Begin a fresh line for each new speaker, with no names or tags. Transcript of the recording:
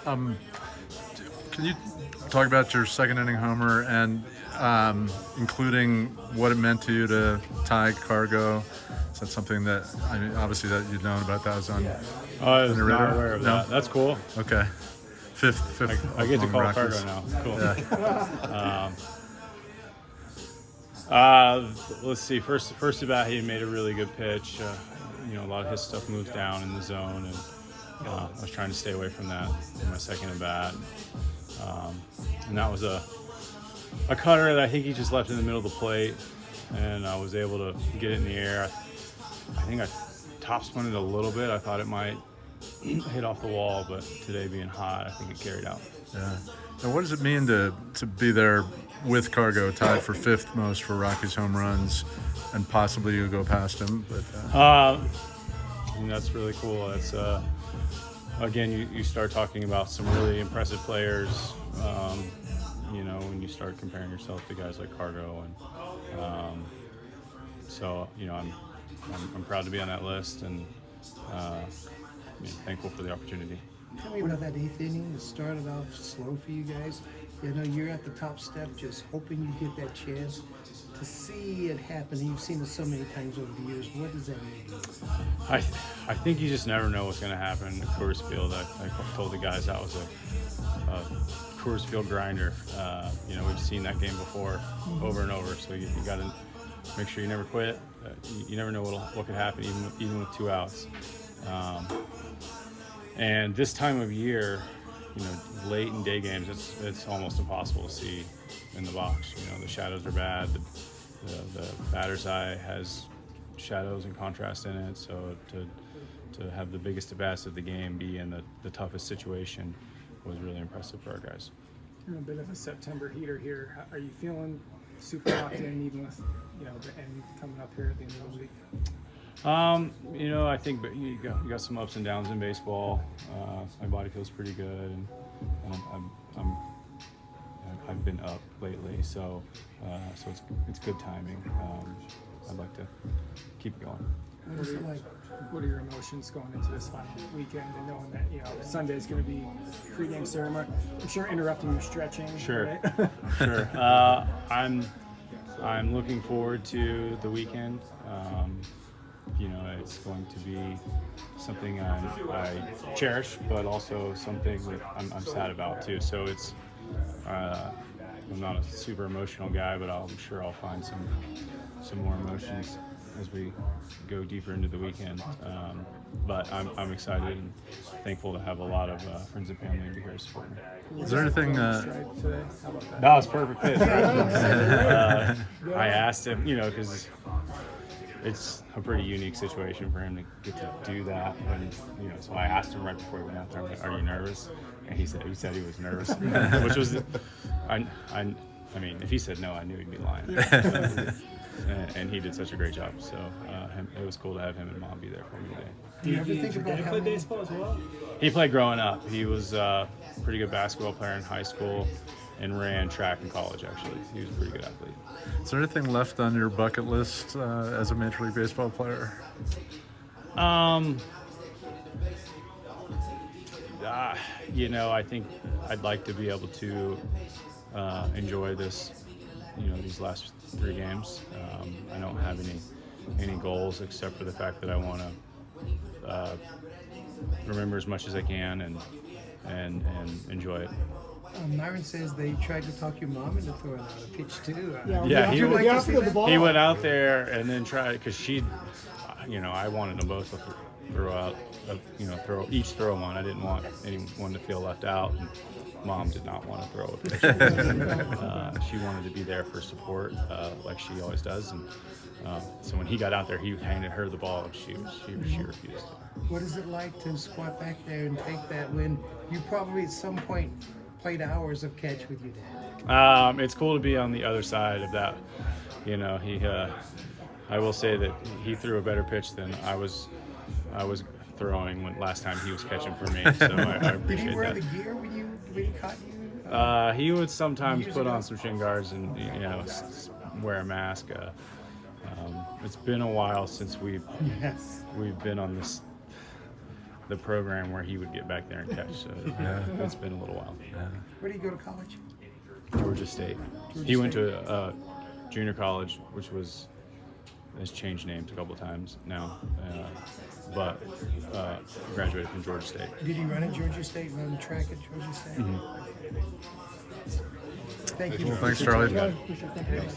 Can you talk about your second inning homer and including what it meant to you to tie Cargo? Is that something that, I mean, obviously that you'd known about that was on
I was
the
not
radar?
aware of
No?
that. That's cool.
Okay. Fifth
I get to
among
call
Rockies.
Cargo now. Cool.
Yeah.
Let's see. First at bat, he made a really good pitch. A lot of his stuff moves down in the zone, and I was trying to stay away from that in my second at bat. And that was a cutter that I think he just left in the middle of the plate, and I was able to get it in the air. I think I top spun it a little bit. I thought it might hit off the wall, but today being hot, I think it carried out.
Yeah. Now, what does it mean to be there with Cargo, tied for fifth most for Rockies home runs, and possibly you go past him? But
and that's really cool. It's again, you start talking about some really impressive players. When you start comparing yourself to guys like Cargo, and I'm proud to be on that list, and thankful for the opportunity.
Tell me about that eighth inning. It started off slow for you guys. You're at the top step, just hoping you get that chance to see it happen. You've seen it so many times over the years. What does that mean?
I think you just never know what's going to happen in Coors Field. I told the guys that was a Coors Field grinder. We've seen that game before, over and over. So you got to make sure you never quit. You never know what could happen, even with 2 outs. And this time of year, late in day games, it's almost impossible to see in the box. The shadows are bad. The batter's eye has shadows and contrast in it. So to have the biggest at-bats of the game be in the toughest situation was really impressive for our guys.
You're a bit of a September heater here. Are you feeling super locked in, even with the end coming up here at the end of the week?
I think you got some ups and downs in baseball. My body feels pretty good, and I've been up lately, so it's good timing. I'd like to keep it going.
What are your emotions going into this final weekend and knowing that Sunday is going to be pregame ceremony? I'm sure interrupting your stretching.
Sure,
right?
Sure. I'm looking forward to the weekend. It's going to be something I cherish, but also something that I'm sad about too. So it's I'm not a super emotional guy, but I'm sure I'll find some more emotions as we go deeper into the weekend. But I'm excited and thankful to have a lot of friends and family be here to support me.
is there anything?
Today? How about that?
That was perfect pitch, right? I asked him, because it's a pretty unique situation for him to get to do that. And so I asked him right before he went out there, I'm like, "Are you nervous?" And he said he was nervous, which was, I mean, if he said no, I knew he'd be lying. And he did such a great job. So it was cool to have him and Mom be there for me today.
Do you ever think about
Did you
how
play
many-
baseball as well?
He played growing up. He was a pretty good basketball player in high school and ran track in college, actually. He was a pretty good athlete.
Is there anything left on your bucket list as a Major League Baseball player?
I think I'd like to be able to enjoy this, these last 3 games. I don't have any goals except for the fact that I want to remember as much as I can and enjoy it.
Myron says they tried to talk your mom into throwing out a pitch too.
Yeah, he
would like to see that?
He went out there and then tried, because I wanted them both to throw out, throw one. I didn't want anyone to feel left out. And Mom did not want to throw a pitch. She wanted to be there for support, like she always does. And so when he got out there, he handed her the ball, and she refused.
What is it like to squat back there and take that when you probably at some point played hours of catch with your dad?
It's cool to be on the other side of that. I will say that he threw a better pitch than I was throwing when last time he was catching for me. So I appreciate that.
Did he wear the gear when he caught you?
He would sometimes
Years
put
ago?
on some shin guards and wear a mask. It's been a while since we've
Yes.
been on this the program where he would get back there and catch. So it's been a little while.
Where do you go to college?
Georgia State. He went to junior college, which has changed names a couple of times now, but graduated from Georgia State.
Did he run at Georgia State, run track at Georgia State?
Mm-hmm.
Thank you.
Cool. Thanks, Charlie.
Appreciate it. Thank you very much.